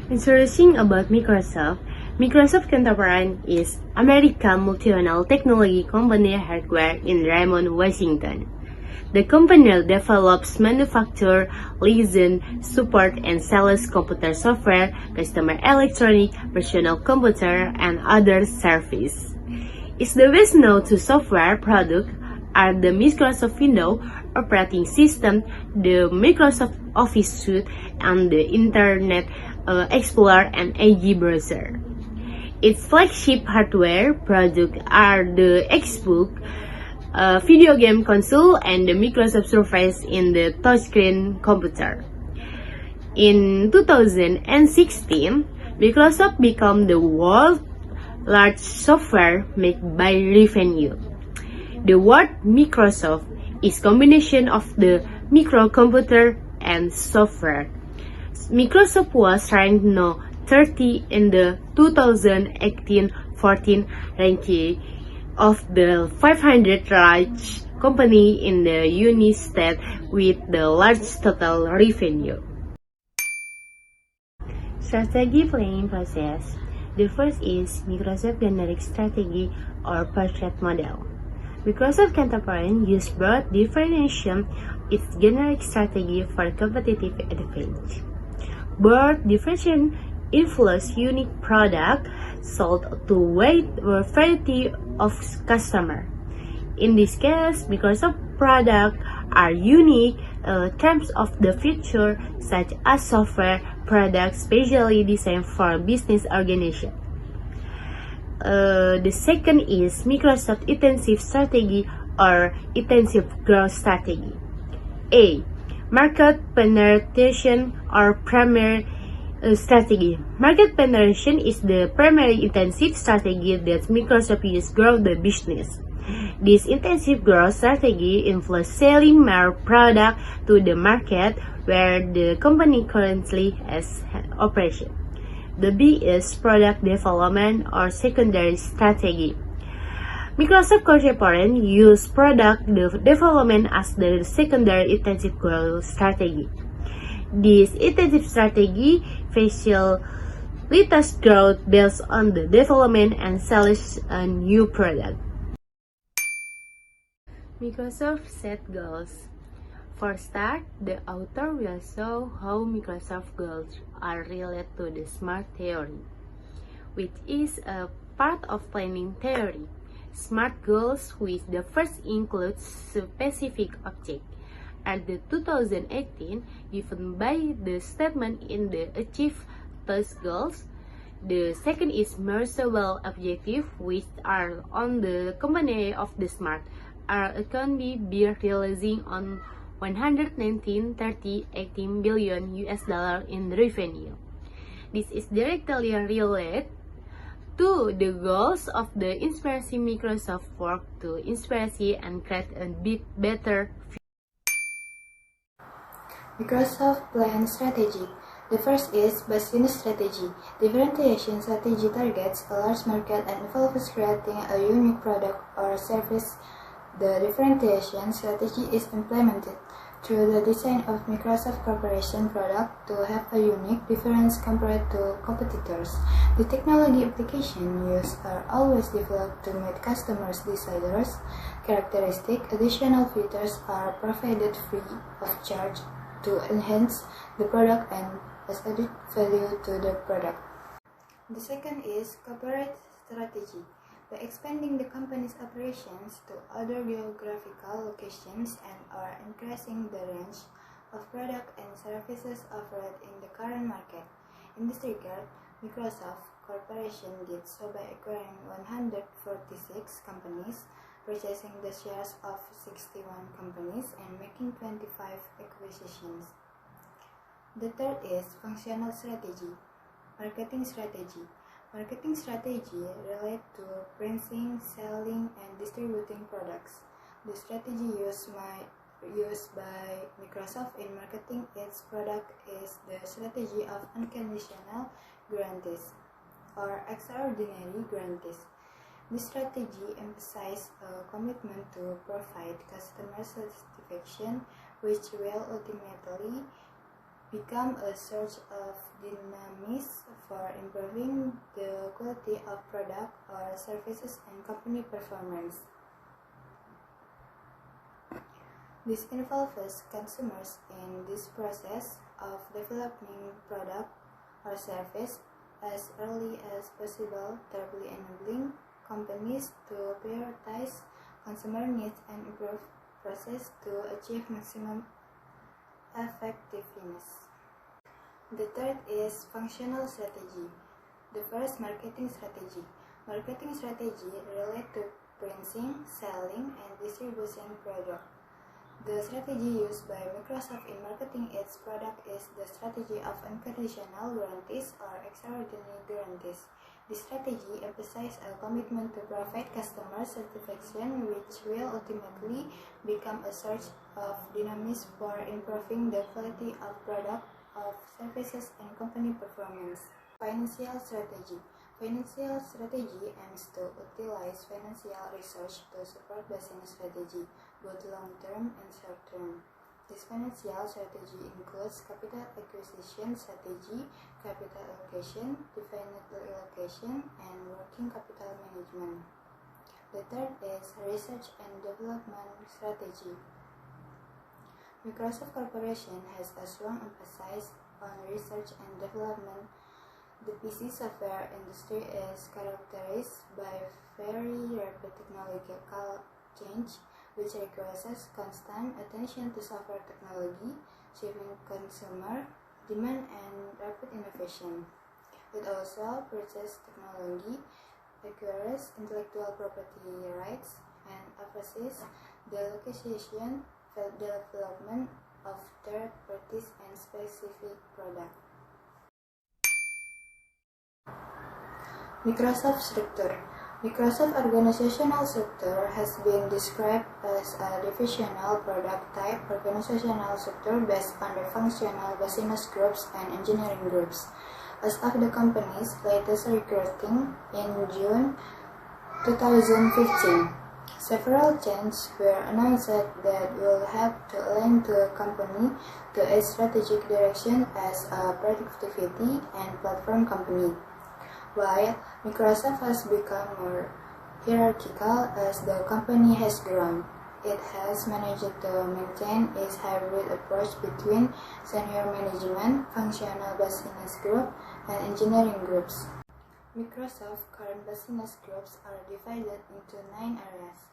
Interesting about Microsoft, Microsoft contemporary is American multinational technology company headquartered in Raymond, Washington. The company develops, manufacture, license, support, and sells computer software, consumer electronic, personal computer, and other services. Its the best known to software products are the Microsoft Windows operating system, the Microsoft Office suite, and the Internet Explorer and Edge browser. Its flagship hardware products are the Xbox, video game console, and the Microsoft Surface in the touchscreen computer. In 2016, Microsoft became the world's largest software made by revenue. The word Microsoft is combination of the microcomputer and software. Microsoft was ranked no 30 in the 2018-14 ranking of the 500 largest company in the United States with the largest total revenue. Strategy planning process. The first is Microsoft generic strategy or portrait model. Microsoft contemporary use broad differentiation its generic strategy for competitive advantage. Broad differentiation influence unique product sold to wide variety of customer. In this case, Microsoft products are unique in terms of the feature such as software products specially designed for business organization. The second is Microsoft intensive strategy or intensive growth strategy. A. Market penetration or primary strategy. Market penetration is the primary intensive strategy that Microsoft uses to grow the business. This intensive growth strategy involves selling more product to the market where the company currently has operation. The B is product development or secondary strategy. Microsoft contemporary use product development as the secondary intensive growth strategy. This intensive strategy facilitates growth based on the development and sales a new product. Microsoft set goals. For start, the author will show how Microsoft goals are related to the SMART theory, which is a part of planning theory. SMART goals, which the first includes specific object, are the 2018 given by the statement in the achieve those goals. The second is measurable objective, which are on the combination of the SMART can be realizing on 119.3018 billion US dollar in revenue. This is directly related to the goals of the Inspirasi Microsoft work to Inspirasi and create a bit better future. Microsoft plan strategy. The first is business strategy. Differentiation strategy targets a large market and involves creating a unique product or service. The differentiation strategy is implemented through the design of Microsoft Corporation product to have a unique difference compared to competitors. The technology application used are always developed to meet customers' desires. Characteristic additional features are provided free of charge to enhance the product and as added value to the product. The second is corporate strategy. By expanding the company's operations to other geographical locations and or increasing the range of products and services offered in the current market. In this regard, Microsoft Corporation did so by acquiring 146 companies, purchasing the shares of 61 companies, and making 25 acquisitions. The third is functional strategy. Marketing strategy. Marketing strategy relates to printing, selling, and distributing products. The strategy used by Microsoft in marketing its product is the strategy of unconditional guarantees or extraordinary guarantees. This strategy emphasizes a commitment to provide customer satisfaction, which will ultimately become a source of dynamism for improving the quality of product or services and company performance. This involves consumers in this process of developing product or service as early as possible, thereby enabling companies to prioritize consumer needs and improve process to achieve maximum effectiveness. The third is functional strategy. The first, marketing strategy. Marketing strategy relate to printing, selling, and distributing product. The strategy used by Microsoft in marketing its product is the strategy of unconditional guarantees or extraordinary guarantees. This strategy emphasizes a commitment to provide customer satisfaction, which will ultimately become a source of dynamism for improving the quality of product, of services, and company performance. Financial strategy. Financial strategy aims to utilize financial research to support business strategy, both long-term and short-term. This financial strategy includes capital acquisition strategy, capital allocation, definite allocation, and working capital management. The third is research and development strategy. Microsoft Corporation has a strong emphasis on research and development. The PC software industry is characterized by very rapid technological change, which requires constant attention to software technology, shaping consumer demand and rapid innovation. It also purchases technology, acquires intellectual property rights, and oversees the localization, development of third parties and specific products. Microsoft structure. Microsoft organizational structure has been described as a divisional product type organizational structure based on the functional business groups and engineering groups. As of the company's latest recruiting in June 2015, several changes were announced that will help to align the company to its strategic direction as a productivity and platform company. While Microsoft has become more hierarchical as the company has grown, it has managed to maintain its hybrid approach between senior management, functional business group, and engineering groups. Microsoft's current business groups are divided into 9 areas: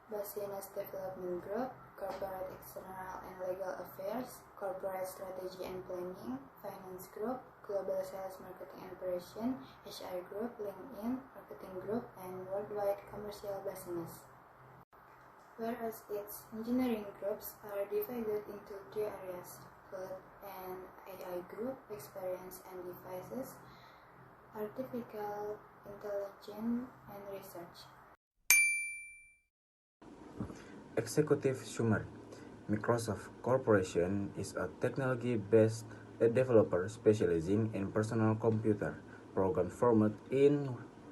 Business Development Group, Corporate External and Legal Affairs, Corporate Strategy and Planning, Finance Group, Global Sales Marketing and Operation, HR Group, LinkedIn, Marketing Group, and Worldwide Commercial Business. Whereas its engineering groups are divided into 3 areas: Cloud and AI Group, Experience and Devices, Artificial Intelligence, and Research. Executive summary. Microsoft Corporation is a technology-based developer specializing in personal computer program formed in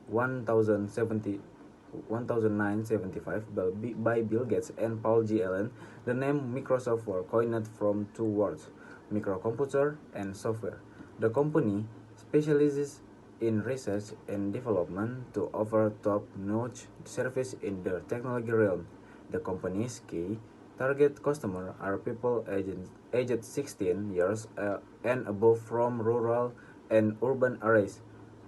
1975 by Bill Gates and Paul G. Allen. The name Microsoft was coined from 2 words, microcomputer and software. The company specializes in research and development to offer top-notch service in the technology realm. The company's key target customers are people aged 16 years and above from rural and urban areas.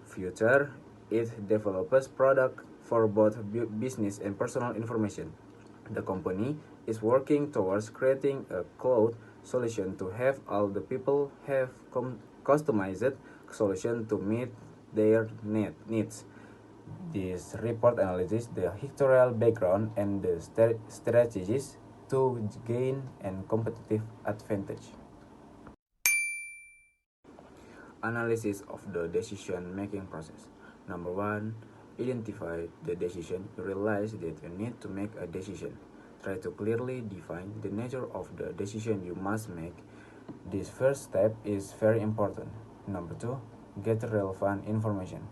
Further, it develops products for both business and personal information. The company is working towards creating a cloud solution to have all the people have customized solution to meet their needs. This report analyzes the historical background and the strategies to gain a competitive advantage. Analysis of the decision-making process. Number 1. Identify the decision. You realize that you need to make a decision. Try to clearly define the nature of the decision you must make. This first step is very important. Number 2. Get relevant information.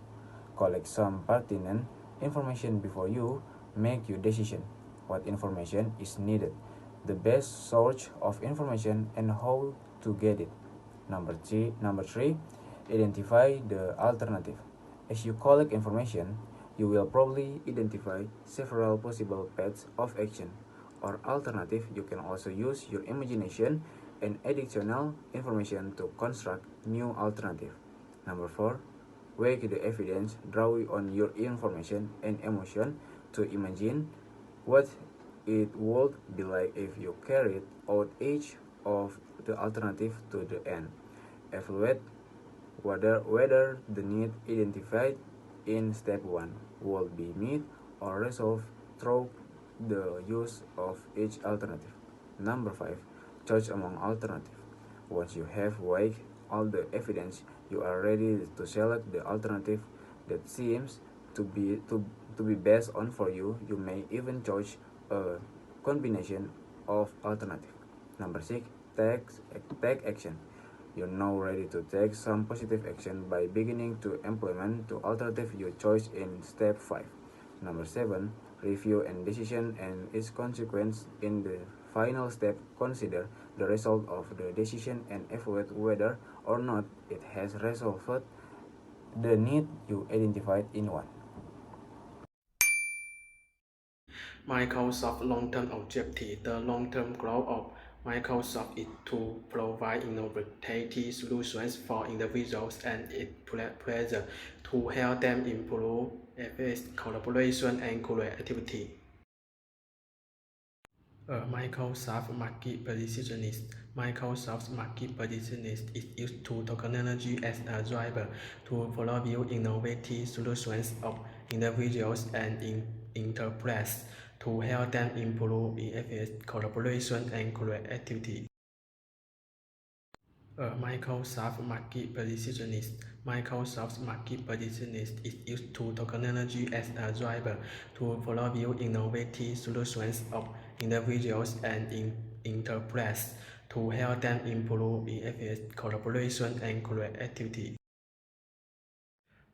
Collect some pertinent information before you make your decision. What information is needed, the best source of information, and how to get it. Number three, identify the alternative. As you collect information, you will probably identify several possible paths of action or alternative. You can also use your imagination and additional information to construct new alternative. Number four, weigh the evidence, draw on your information and emotion to imagine what it would be like if you carried out each of the alternative to the end. Evaluate whether the need identified in step 1 will be met or resolved through the use of each alternative. Number 5. Choose among alternatives. Once you have weighed all the evidence, you are ready to select the alternative that seems to be best on for you. You may even choose a combination of alternatives. Number 6. Take action. You're now ready to take some positive action by beginning to implement the alternative you chose in step 5. Number 7. Review and decision and its consequence in the final step. Consider the result of the decision and evaluate whether or not it has resolved the need you identified in one. Microsoft's long-term objective. The long-term goal of Microsoft is to provide innovative solutions for individuals and its players to help them improve efficiency, collaboration, and creativity. Microsoft market positioning. Microsoft's market positioning is used to technology as a driver to follow innovative solutions of individuals and enterprises to help them improve efficiency, collaboration, and creativity. Microsoft market positioning. Microsoft's market positioning is used to technology as a driver to follow innovative solutions of individuals and enterprises to help them improve efficiency, collaboration, and creativity.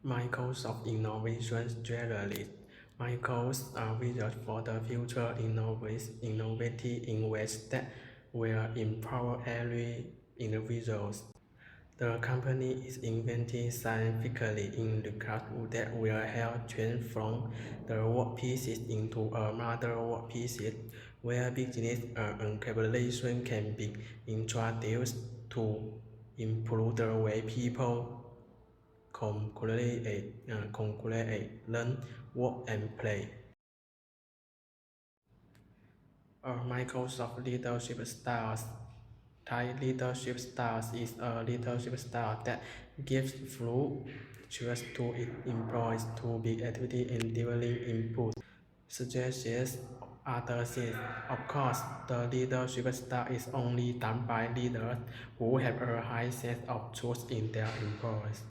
Microsoft Innovation Strategy. Microsoft vision for the future innovative in ways that will empower every individuals. The company is inventing scientifically in the cloud that will help transform the workpieces into a modern workpieces where business and collaboration can be introduced to improve the way people collaborate, learn, work, and play. Microsoft leadership styles. Thai leadership styles is a leadership style that gives full choice to its employees to be activity in delivering input, suggestions, other things. Of course, the leadership style is only done by leaders who have a high sense of truth in their employees.